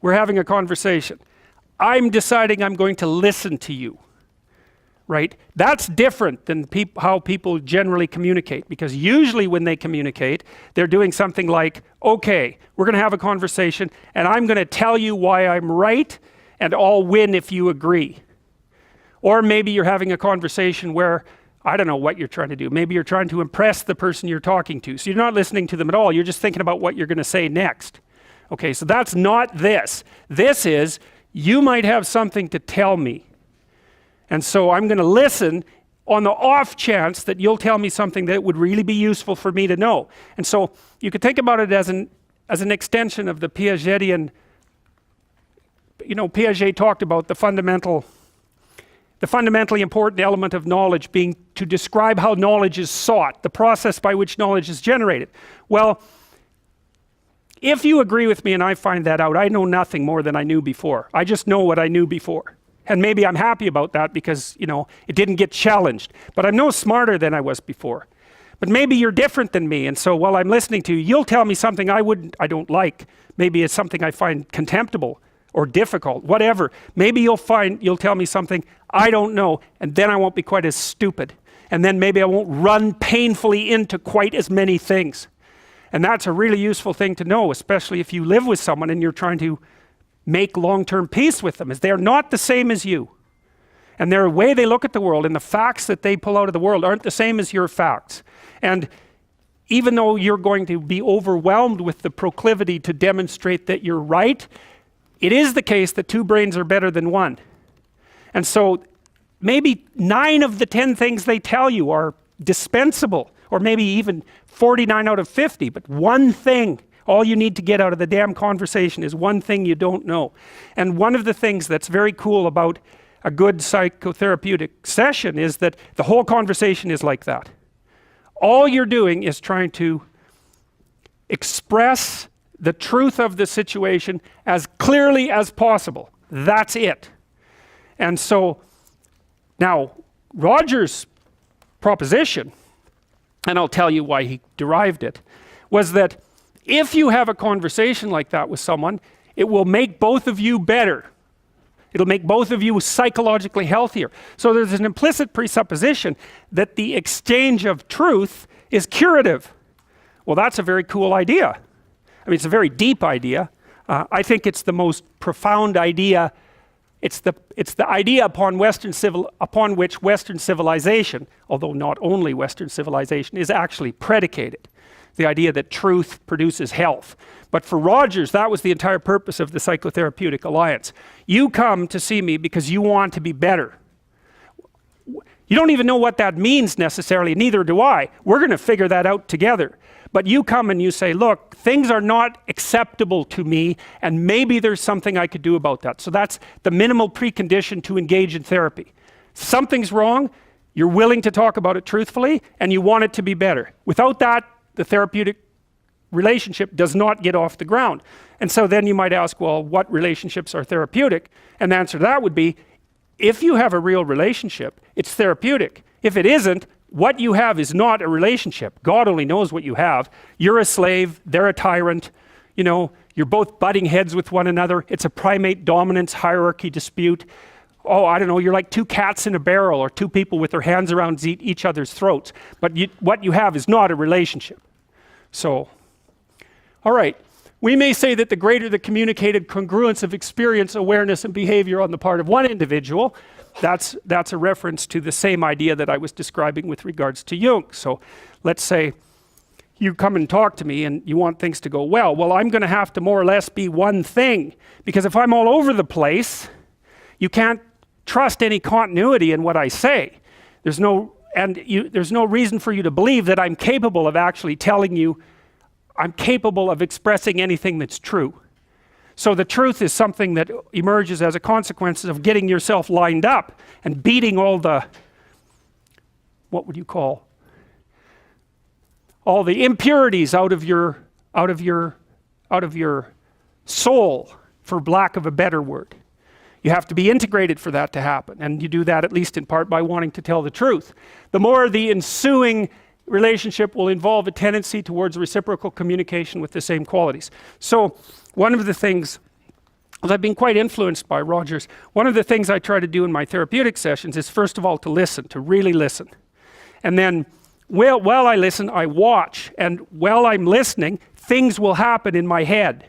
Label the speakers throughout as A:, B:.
A: We're having a conversation. I'm deciding I'm going to listen to you. Right? That's different than how people generally communicate, because usually when they communicate, they're doing something like, okay, we're going to have a conversation and I'm going to tell you why I'm right and I'll win if you agree. Or maybe you're having a conversation where, I don't know what you're trying to do. Maybe you're trying to impress the person you're talking to. So you're not listening to them at all. You're just thinking about what you're going to say next. Okay, so that's not this. This is, you might have something to tell me. And so I'm going to listen on the off chance that you'll tell me something that would really be useful for me to know. And so you could think about it as an extension of the Piagetian, Piaget talked about the fundamentally important element of knowledge being to describe how knowledge is sought, the process by which knowledge is generated. Well, if you agree with me and I find that out, I know nothing more than I knew before. I just know what I knew before. And maybe I'm happy about that because, it didn't get challenged. But I'm no smarter than I was before. But maybe you're different than me, and so while I'm listening to you, you'll tell me something I don't like. Maybe it's something I find contemptible or difficult, whatever. Maybe you'll tell me something I don't know, and then I won't be quite as stupid. And then maybe I won't run painfully into quite as many things. And that's a really useful thing to know, especially if you live with someone and you're trying to make long-term peace with them, is they're not the same as you. And their way they look at the world and the facts that they pull out of the world aren't the same as your facts. And even though you're going to be overwhelmed with the proclivity to demonstrate that you're right, it is the case that two brains are better than one. And so maybe 9 of the 10 things they tell you are dispensable, or maybe even 49 out of 50, but one thing, all you need to get out of the damn conversation is one thing you don't know. And one of the things that's very cool about a good psychotherapeutic session is that the whole conversation is like that. All you're doing is trying to express the truth of the situation as clearly as possible. That's it. And so now Roger's proposition, and I'll tell you why he derived it, was that if you have a conversation like that with someone, it will make both of you better. It'll make both of you psychologically healthier. So there's an implicit presupposition that the exchange of truth is curative. Well, that's a very cool idea. I mean, it's a very deep idea. I think it's the most profound idea. It's the idea upon which Western civilization, although not only Western civilization, is actually predicated. The idea that truth produces health. But for Rogers, that was the entire purpose of the Psychotherapeutic Alliance. You come to see me because you want to be better. You don't even know what that means necessarily, neither do I. We're going to figure that out together. But you come and you say, look, things are not acceptable to me, and maybe there's something I could do about that. So that's the minimal precondition to engage in therapy. Something's wrong, you're willing to talk about it truthfully, and you want it to be better. Without that, the therapeutic relationship does not get off the ground. And so then you might ask, well, what relationships are therapeutic? And the answer to that would be, if you have a real relationship, it's therapeutic. If it isn't, what you have is not a relationship. God only knows what you have. You're a slave, they're a tyrant, you're both butting heads with one another. It's a primate dominance hierarchy dispute. Oh, I don't know, you're like two cats in a barrel, or two people with their hands around each other's throats. But what you have is not a relationship. So, all right, we may say that the greater the communicated congruence of experience, awareness, and behavior on the part of one individual, that's a reference to the same idea that I was describing with regards to Jung. So let's say you come and talk to me and you want things to go well. Well, I'm going to have to more or less be one thing, because if I'm all over the place, you can't trust any continuity in what I say. There's no reason for you to believe that I'm capable of actually telling you, I'm capable of expressing anything that's true. So the truth is something that emerges as a consequence of getting yourself lined up and beating all the, what would you call, all the impurities out of your soul, for lack of a better word. You have to be integrated for that to happen, and you do that at least in part by wanting to tell the truth. The more the ensuing relationship will involve a tendency towards reciprocal communication with the same qualities. So one of the things Well, I've been quite influenced by Rogers. One of the things I try to do in my therapeutic sessions is, first of all, to listen, to really listen. And then, while I listen, I watch. And while I'm listening, things will happen in my head.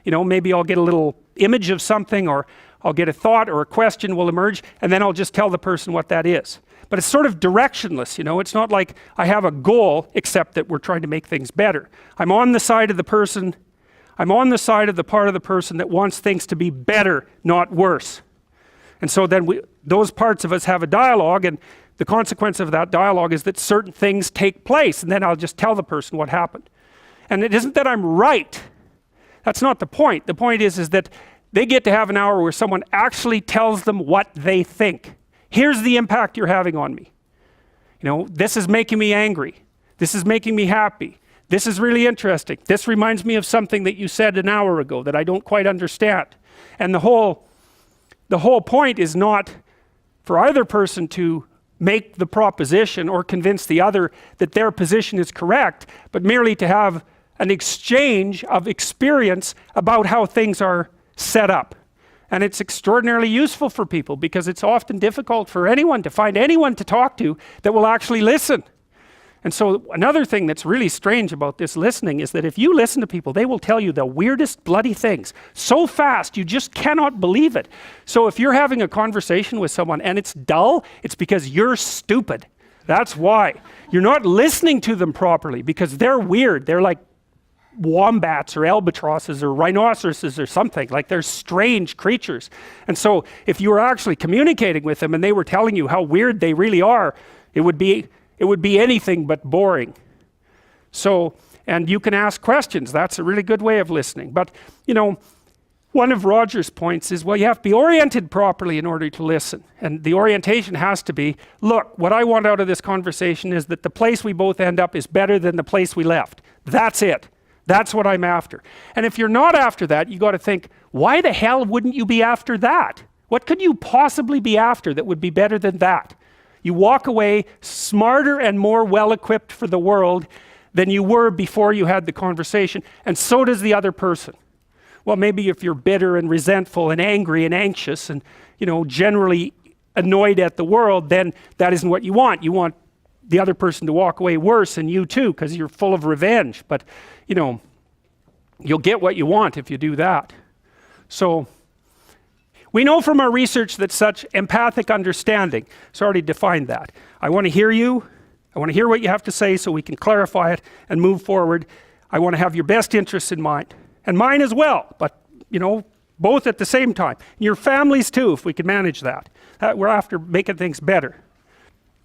A: You know, maybe I'll get a little image of something, or I'll get a thought or a question will emerge, and then I'll just tell the person what that is. But it's sort of directionless, you know. It's not like I have a goal, except that we're trying to make things better. I'm on the side of the person, I'm on the side of the part of the person that wants things to be better, not worse. And so then those parts of us have a dialogue, and the consequence of that dialogue is that certain things take place, and then I'll just tell the person what happened. And it isn't that I'm right. That's not the point. The point is that they get to have an hour where someone actually tells them what they think. Here's the impact you're having on me. You know, this is making me angry. This is making me happy. This is really interesting. This reminds me of something that you said an hour ago that I don't quite understand. And the whole point is not for either person to make the proposition or convince the other that their position is correct, but merely to have an exchange of experience about how things are set up. And it's extraordinarily useful for people, because it's often difficult for anyone to find anyone to talk to that will actually listen. And so another thing that's really strange about this listening is that if you listen to people, they will tell you the weirdest bloody things so fast you just cannot believe it. So if you're having a conversation with someone and it's dull, it's because you're stupid. That's why. You're not listening to them properly, because they're weird. They're like wombats or albatrosses or rhinoceroses or something. Like, they're strange creatures. And so if you were actually communicating with them and they were telling you how weird they really are, it would be anything but boring. So, and you can ask questions. That's a really good way of listening. But, you know, one of Roger's points is, well, you have to be oriented properly in order to listen. And the orientation has to be, look, what I want out of this conversation is that the place we both end up is better than the place we left. That's it. That's what I'm after. And if you're not after that, you got to think, why the hell wouldn't you be after that? What could you possibly be after that would be better than that? You walk away smarter and more well-equipped for the world than you were before you had the conversation, and so does the other person. Well, maybe if you're bitter and resentful and angry and anxious and, you know, generally annoyed at the world, then that isn't what you want. You want the other person to walk away worse, and you too, because you're full of revenge. But, you know, you'll get what you want if you do that. So we know from our research that such empathic understanding, it's already defined that. I want to hear you. I want to hear what you have to say so we can clarify it and move forward. I want to have your best interests in mind, and mine as well, but, you know, both at the same time. Your families too, if we can manage that. We're after making things better.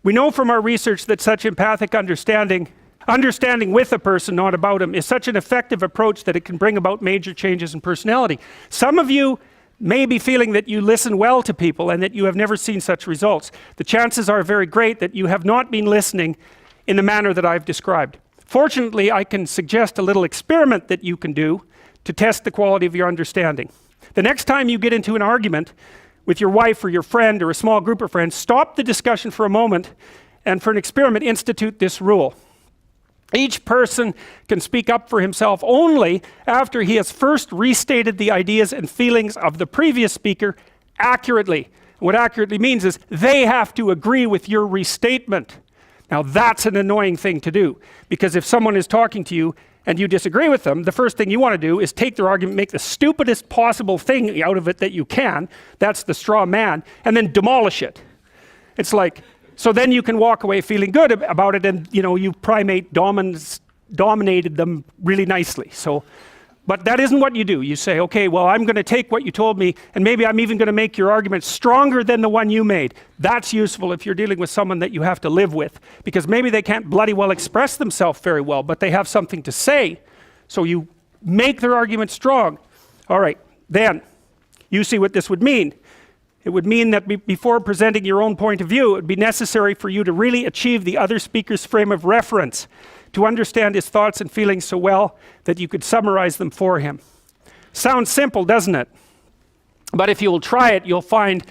A: We know from our research that such empathic understanding with a person, not about him, is such an effective approach that it can bring about major changes in personality. Some of you may be feeling that you listen well to people and that you have never seen such results. The chances are very great that you have not been listening in the manner that I've described. Fortunately, I can suggest a little experiment that you can do to test the quality of your understanding. The next time you get into an argument with your wife or your friend or a small group of friends, stop the discussion for a moment and, for an experiment, institute this rule. Each person can speak up for himself only after he has first restated the ideas and feelings of the previous speaker accurately. What accurately means is they have to agree with your restatement. Now, that's an annoying thing to do, because if someone is talking to you and you disagree with them, the first thing you want to do is take their argument, make the stupidest possible thing out of it that you can, that's the straw man, and then demolish it. It's like, so then you can walk away feeling good about it, and, you know, you primate dominated them really nicely. So, but that isn't what you do. You say, okay, well, I'm going to take what you told me, and maybe I'm even going to make your argument stronger than the one you made. That's useful if you're dealing with someone that you have to live with, because maybe they can't bloody well express themselves very well, but they have something to say. So you make their argument strong. All right, then you see what this would mean. It would mean that before presenting your own point of view, it would be necessary for you to really achieve the other speaker's frame of reference, to understand his thoughts and feelings so well that you could summarize them for him. Sounds simple, doesn't it? But if you'll try it, you'll find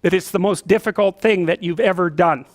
A: that it's the most difficult thing that you've ever done.